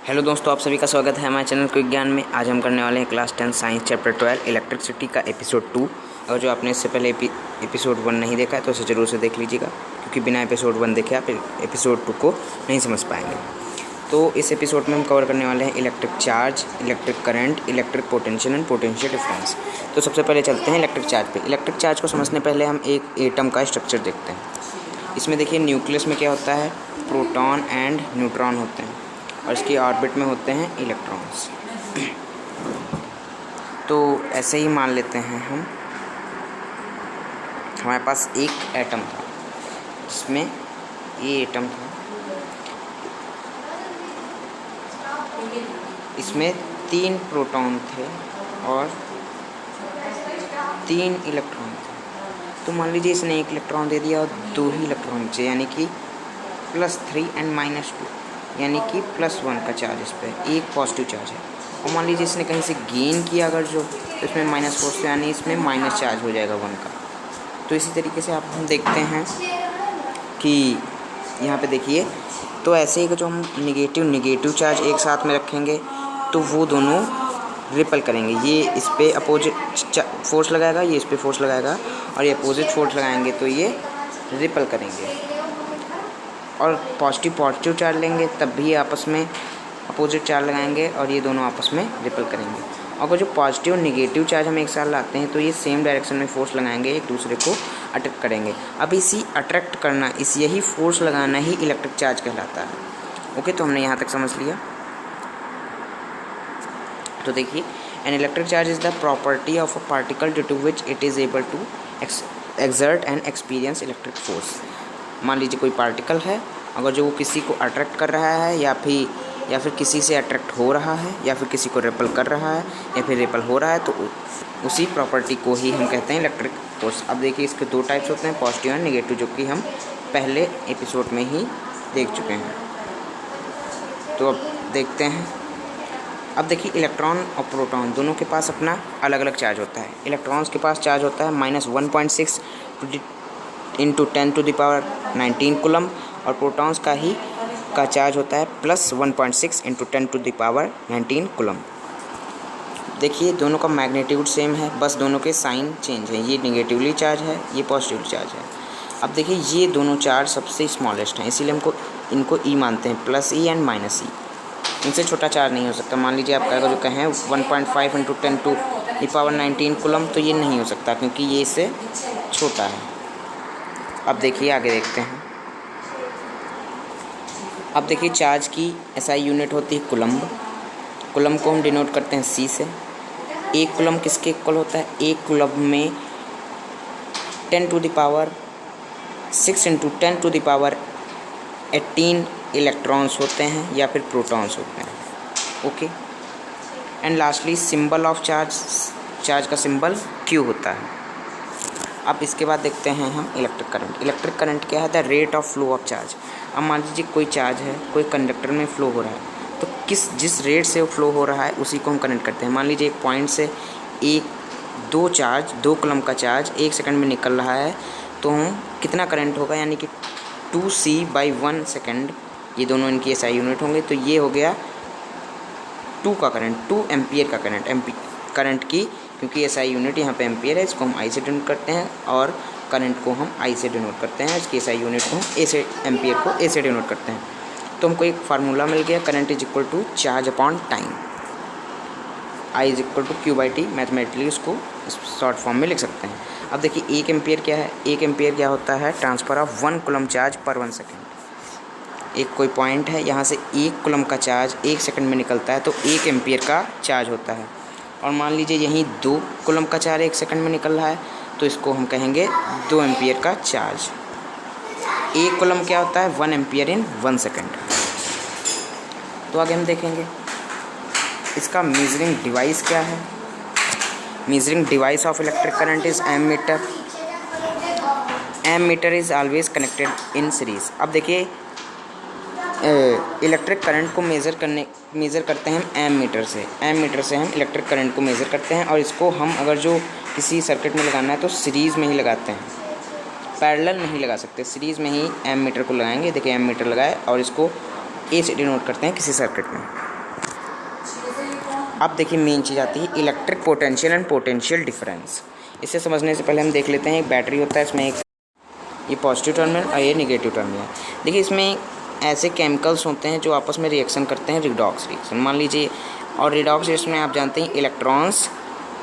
Hello दोस्तों, आप सभी का स्वागत है हमारे चैनल क्विक ज्ञान में। आज हम करने वाले हैं क्लास 10 साइंस चैप्टर 12 इलेक्ट्रिसिटी का एपिसोड 2। अगर जो आपने इससे पहले एपिसोड 1 नहीं देखा है तो उसे ज़रूर से देख लीजिएगा, क्योंकि बिना एपिसोड 1 देखे आप एपिसोड 2 को नहीं समझ पाएंगे। तो इस एपिसोड में हम कवर करने वाले हैं electric charge, electric current, electric potential and potential difference. तो सबसे पहले चलते हैं इलेक्ट्रिक चार्ज पे। इलेक्ट्रिक चार्ज को समझने पहले हम एक एटम का स्ट्रक्चर देखते हैं। इसमें देखिए न्यूक्लियस में क्या होता है, प्रोटॉन एंड न्यूट्रॉन होते हैं और इसकी ऑर्बिट में होते हैं इलेक्ट्रॉन्स। तो ऐसे ही मान लेते हैं हम, हमारे पास एक एटम था जिसमें ये एटम था, इसमें 3 प्रोटॉन थे और 3 इलेक्ट्रॉन थे। तो मान लीजिए इसने 1 इलेक्ट्रॉन दे दिया और 2 ही इलेक्ट्रॉन चाहिए, यानी कि +3 एंड -2, यानी कि +1 का चार्ज इस पर, एक पॉजिटिव चार्ज है। और मान लीजिए इसने कहीं से गेन किया अगर जो, तो इसमें -4 से, यानी इसमें माइनस चार्ज हो जाएगा 1 का। तो इसी तरीके से आप हम देखते हैं कि यहाँ पे देखिए, तो ऐसे ही जो हम निगेटिव चार्ज एक साथ में रखेंगे तो वो दोनों रिपल करेंगे। ये इस पर अपोजिट फोर्स लगाएगा, ये इस पर फोर्स लगाएगा, और ये अपोजिट फोर्स लगाएंगे तो ये रिपल करेंगे। और पॉजिटिव चार्ज लेंगे तब भी आपस में अपोजिट चार्ज लगाएंगे और ये दोनों आपस में रिपल करेंगे। अगर जो पॉजिटिव और निगेटिव चार्ज हम एक साथ लाते हैं तो ये सेम डायरेक्शन में फोर्स लगाएंगे, एक दूसरे को अट्रैक्ट करेंगे। अब इसी अट्रैक्ट करना, यही फोर्स लगाना ही इलेक्ट्रिक चार्ज कहलाता है। ओके, तो हमने यहाँ तक समझ लिया। तो देखिए, an electric charge is the property of a particle due to which it is able to exert and experience electric force. मान लीजिए कोई पार्टिकल है, अगर जो वो किसी को अट्रैक्ट कर रहा है या फिर किसी से अट्रैक्ट हो रहा है या फिर किसी को रिपल कर रहा है या फिर रिपल हो रहा है, तो उसी प्रॉपर्टी को ही हम कहते हैं इलेक्ट्रिक फोर्स। अब देखिए इसके 2 टाइप्स होते हैं, पॉजिटिव एंड नेगेटिव, जो कि हम पहले एपिसोड में ही देख चुके हैं। तो अब देखते हैं। अब देखिए इलेक्ट्रॉन और प्रोटॉन दोनों के पास अपना अलग अलग चार्ज होता है। इलेक्ट्रॉन्स के पास चार्ज होता है -1.6 × 10⁻19 कूलम, और प्रोटॉन्स का चार्ज होता है +1.6 × 10⁻19 कूलम। देखिए दोनों का मैग्नीट्यूड सेम है, बस दोनों के साइन चेंज है। ये निगेटिवली चार्ज है, ये पॉजिटिवली चार्ज है। अब देखिए ये दोनों चार्ज सबसे स्मॉलेस्ट हैं, इसीलिए हमको इनको ई मानते हैं, +E एंड -E। इनसे छोटा चार्ज नहीं हो सकता। मान लीजिए आपका अगर जो कहें 1.5 × 10⁻19 कूलम, तो ये नहीं हो सकता क्योंकि ये इससे छोटा है। अब देखिए आगे देखते हैं। अब देखिए चार्ज की SI यूनिट होती है कूलम्ब। कूलम्ब को हम डिनोट करते हैं C से। 1 कूलम्ब किसके इक्वल होता है? 1 कूलम्ब में 10⁻6 × 10⁻18 इलेक्ट्रॉन्स होते हैं या फिर प्रोटॉन्स होते हैं। Okay, and lastly symbol of charge का सिंबल Q होता है। अब इसके बाद देखते हैं हम इलेक्ट्रिक करंट। इलेक्ट्रिक करंट क्या है? The rate of flow of charge. अब मान लीजिए कोई चार्ज है, कोई कंडक्टर में फ़्लो हो रहा है, तो जिस रेट से वो फ्लो हो रहा है उसी को हम करंट करते हैं। मान लीजिए एक पॉइंट से 2 कूलम का चार्ज 1 सेकंड में निकल रहा है, तो हम कितना करंट होगा, यानी कि 2C/1 सेकंड, ये दोनों इनकी SI यूनिट होंगे। तो ये हो गया 2 का करंट, 2 एम्पियर का करंट की, क्योंकि SI यूनिट यहाँ पे एम्पियर है, इसको हम I से डिनोट करते हैं और करंट को हम I से डिनोट करते हैं। इसकी SI यूनिट को हम एम्पियर को A से डिनोट करते हैं। तो हमको एक फार्मूला मिल गया, current is equal to charge upon time, I is equal to Q/T। Mathematically उसको शॉर्ट फॉर्म में लिख सकते हैं। अब देखिए 1 एम्पियर क्या है? 1 एम्पियर क्या होता है? ट्रांसफ़र ऑफ 1 कूलम चार्ज पर 1 सेकेंड। एक कोई पॉइंट है, यहाँ से 1 कूलम का चार्ज 1 सेकंड में निकलता है, तो 1 एम्पियर का चार्ज होता है। और मान लीजिए यहीं 2 कूलम का चार्ज 1 सेकंड में निकल रहा है, तो इसको हम कहेंगे 2 एम्पियर का चार्ज। 1 कूलम क्या होता है? 1 एम्पियर इन 1 सेकंड। तो आगे हम देखेंगे इसका मेजरिंग डिवाइस क्या है। Measuring device of electric current is ammeter. Ammeter is always connected in series. अब देखिए इलेक्ट्रिक करंट को मेज़र करते हैं हम एमीटर से। एमीटर से हम इलेक्ट्रिक करंट को मेज़र करते हैं, और इसको हम अगर जो किसी सर्किट में लगाना है तो सीरीज़ में ही लगाते हैं, पैरेलल नहीं लगा सकते, सीरीज़ में ही एमीटर को लगाएंगे। देखिए एमीटर लगाए और इसको ए से डिनोट करते हैं किसी सर्किट में। अब देखिए मेन चीज़ आती है electric potential and potential difference. इसे समझने से पहले हम देख लेते हैं एक बैटरी होता है, इसमें एक ये पॉजिटिव टर्मिनल और ये नेगेटिव टर्मिनल। देखिए इसमें ऐसे केमिकल्स होते हैं जो आपस में रिएक्शन करते हैं, रिडॉक्स रिएक्शन मान लीजिए। और रिडॉक्स रिएक्शन में आप जानते हैं इलेक्ट्रॉन्स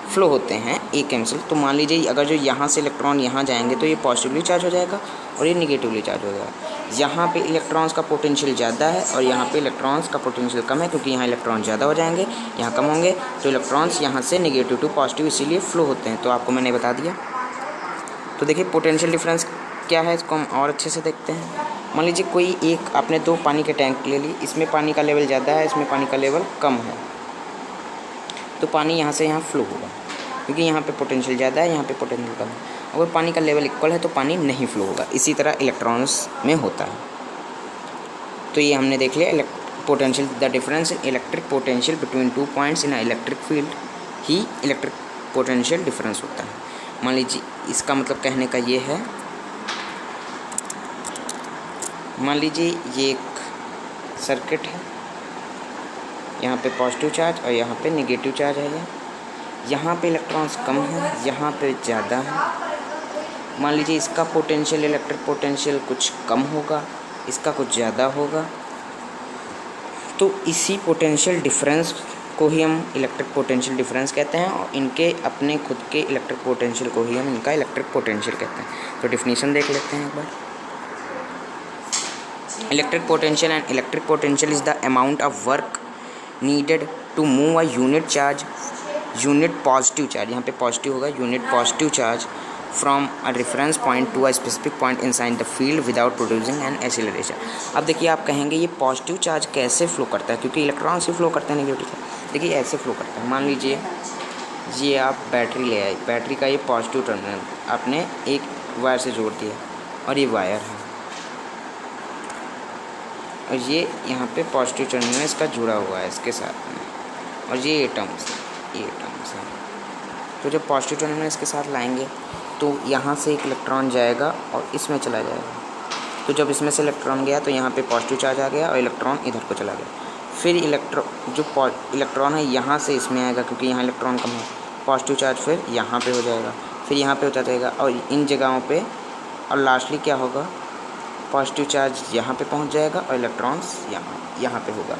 फ्लो होते हैं एक केमिकल। तो मान लीजिए अगर जो यहाँ से इलेक्ट्रॉन यहाँ जाएंगे तो ये पॉजिटिवली चार्ज हो जाएगा और ये निगेटिवली चार्ज हो जाएगा। यहाँ पे इलेक्ट्रॉन्स का पोटेंशियल ज़्यादा है और यहाँ पे इलेक्ट्रॉन्स का पोटेंशियल कम है, क्योंकि यहाँ इलेक्ट्रॉन ज़्यादा हो जाएंगे, यहाँ कम होंगे। तो इलेक्ट्रॉन्स यहाँ से निगेटिव टू पॉजिटिव इसीलिए फ्लो होते हैं। तो आपको मैंने बता दिया। तो देखिए पोटेंशियल डिफरेंस क्या है, इसको हम और अच्छे से देखते हैं। मान लीजिए कोई एक आपने 2 पानी के टैंक ले ली, इसमें पानी का लेवल ज़्यादा है, इसमें पानी का लेवल कम है, तो पानी यहाँ से यहाँ फ्लो होगा, क्योंकि यहाँ पे पोटेंशियल ज़्यादा है, यहाँ पे पोटेंशियल कम है। अगर पानी का लेवल इक्वल है तो पानी नहीं फ्लो होगा। इसी तरह इलेक्ट्रॉन्स में होता है। तो ये हमने देख लिया potential, the difference in electric potential between 2 points in a electric field he electric potential difference होता है। मान लीजिए इसका मतलब कहने का ये है, मान लीजिए ये एक सर्किट है, यहाँ पे पॉजिटिव चार्ज और यहाँ पे नेगेटिव चार्ज है। यहाँ पे इलेक्ट्रॉन्स कम है, यहाँ पे ज़्यादा है। मान लीजिए इसका पोटेंशियल, इलेक्ट्रिक पोटेंशियल कुछ कम होगा, इसका कुछ ज़्यादा होगा। तो इसी पोटेंशियल डिफरेंस को ही हम इलेक्ट्रिक पोटेंशियल डिफरेंस कहते हैं और इनके अपने खुद के इलेक्ट्रिक पोटेंशियल को ही हम इनका इलेक्ट्रिक पोटेंशियल कहते हैं। तो डिफिनीशन देख लेते हैं एक बार। Electric potential and electric potential is the amount of work needed to move a unit charge, unit positive charge, यहाँ पे पॉजिटिव होगा, unit positive charge from a reference point to a specific point inside the field without producing an acceleration. अब देखिए आप कहेंगे ये positive charge कैसे flow करता है, क्योंकि इलेक्ट्रॉन से फ्लो करते हैं नेगेटिव चार्ज। देखिए ऐसे फ्लो करता है। मान लीजिए ये आप बैटरी ले आए, बैटरी का ये पॉजिटिव टर्मिनल आपने एक वायर से जोड़ दिया और ये वायर है और ये यहाँ पे पॉजिटिव टर्मिनल इसका जुड़ा हुआ है इसके साथ में, और ये एटम्स है। तो जब पॉजिटिव टर्मिनल इसके साथ लाएंगे तो यहाँ से एक इलेक्ट्रॉन जाएगा और इसमें चला जाएगा। तो जब इसमें से इलेक्ट्रॉन गया तो यहाँ पे पॉजिटिव चार्ज आ गया और इलेक्ट्रॉन इधर को चला गया। फिर इलेक्ट्रॉन है यहाँ से इसमें आएगा, क्योंकि यहाँ इलेक्ट्रॉन कम है, पॉजिटिव चार्ज फिर यहाँ पे हो जाएगा, फिर यहाँ पे होता जाएगा और इन जगहों पे, और लास्टली क्या होगा, पॉजिटिव चार्ज यहाँ पे पहुँच जाएगा और इलेक्ट्रॉन्स यहाँ पे होगा।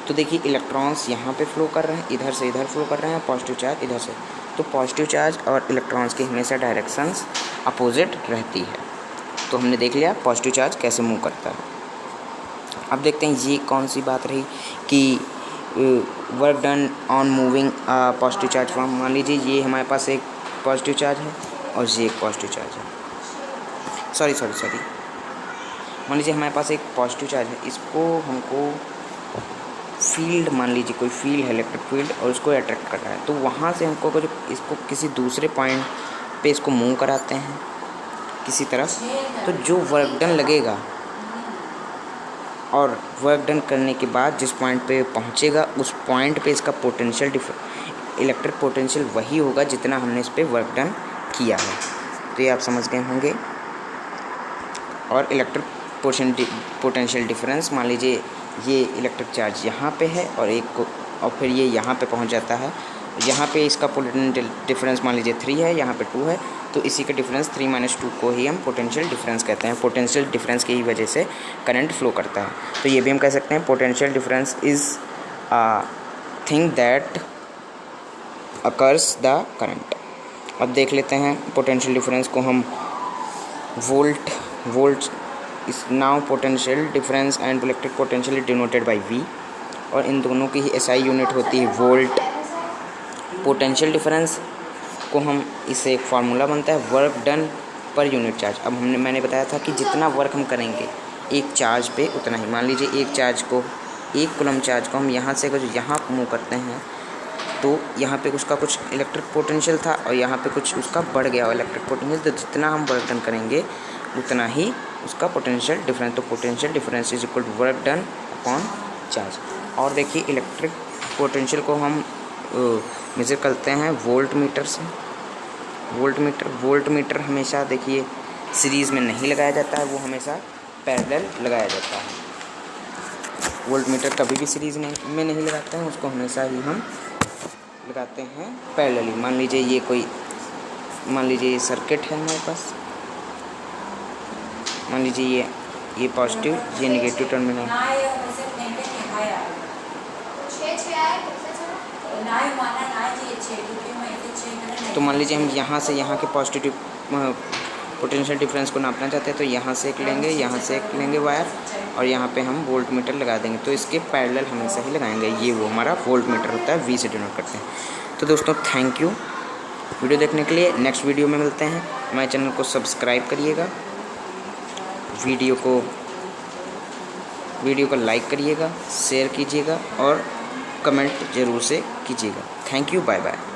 तो देखिए इलेक्ट्रॉन्स यहाँ पे फ्लो कर रहे हैं, इधर से इधर फ्लो कर रहे हैं, पॉजिटिव चार्ज इधर से। तो पॉजिटिव चार्ज और इलेक्ट्रॉन्स की हमेशा डायरेक्शंस अपोजिट रहती है। तो हमने देख लिया पॉजिटिव चार्ज कैसे मूव करता है। अब देखते हैं ये कौन सी बात रही कि work done on moving positive charge from. मान लीजिए ये हमारे पास एक पॉजिटिव चार्ज है और ये एक पॉजिटिव चार्ज है, सॉरी मान लीजिए हमारे पास एक पॉजिटिव चार्ज है, इसको हमको फील्ड, मान लीजिए कोई फील्ड है इलेक्ट्रिक फील्ड और उसको अट्रैक्ट कर रहा है। तो वहाँ से हमको जो इसको किसी दूसरे पॉइंट पे इसको मूव कराते हैं किसी तरफ, तो जो वर्क डन लगेगा और वर्क डन करने के बाद जिस पॉइंट पे पहुँचेगा उस पॉइंट पे इसका पोटेंशियल इलेक्ट्रिक पोटेंशियल वही होगा जितना हमने इस पर वर्क डन किया है। तो ये आप समझ गए होंगे। और इलेक्ट्रिक पोटेंशियल डिफरेंस, मान लीजिए ये इलेक्ट्रिक चार्ज यहाँ पे है और एक को, और फिर ये यहाँ पे पहुँच जाता है, यहाँ पे इसका पोटेंशियल डिफरेंस मान लीजिए 3 है, यहाँ पे 2 है, तो इसी का डिफरेंस 3 - 2 को ही हम पोटेंशियल डिफरेंस कहते हैं। पोटेंशियल डिफरेंस की ही वजह से करंट फ्लो करता है। तो ये भी हम कह सकते हैं potential difference is thing that occurs the current. अब देख लेते हैं पोटेंशियल डिफरेंस को हम वोल्ट इस now potential difference and electric potential is denoted by V, और इन दोनों की ही SI यूनिट होती है वोल्ट। पोटेंशियल डिफरेंस को हम, इससे एक फार्मूला बनता है work done per unit charge. अब मैंने बताया था कि जितना वर्क हम करेंगे एक चार्ज पे उतना ही। मान लीजिए एक कूलम चार्ज को हम यहाँ से अगर यहाँ मूव करते हैं तो यहाँ पे उसका कुछ इलेक्ट्रिक पोटेंशियल था और यहाँ पे कुछ उसका बढ़ गया और इलेक्ट्रिक पोटेंशियल, तो जितना हम वर्क डन करेंगे उतना ही उसका पोटेंशियल डिफरेंस। तो potential difference is equal to work done upon charge. और देखिए इलेक्ट्रिक पोटेंशियल को हम मेज़र करते हैं वोल्ट मीटर से। वोल्ट मीटर हमेशा देखिए सीरीज़ में नहीं लगाया जाता है, वो हमेशा पैरेलल लगाया जाता है। वोल्ट मीटर कभी भी सीरीज़ में नहीं लगाते हैं, उसको हमेशा ही हम लगाते हैं पैरेलली। मान लीजिए ये सर्किट है हमारे पास, मान लीजिए ये पॉजिटिव, ये नेगेटिव टर्मिनल। तो मान लीजिए हम यहाँ से यहाँ के पॉजिटिव पोटेंशियल डिफरेंस को नापना चाहते हैं, तो यहाँ से एक लेंगे, यहाँ से एक लेंगे वायर, और यहाँ पे हम वोल्ट मीटर लगा देंगे। तो इसके पैरेलल हमेशा ही लगाएंगे। ये वो हमारा वोल्ट मीटर होता है, वी से डिनोट करते हैं। तो दोस्तों थैंक यू वीडियो देखने के लिए। नेक्स्ट वीडियो में मिलते हैं। हमारे चैनल को सब्सक्राइब करिएगा, वीडियो को लाइक करिएगा, शेयर कीजिएगा और कमेंट ज़रूर से कीजिएगा। Thank you, bye bye.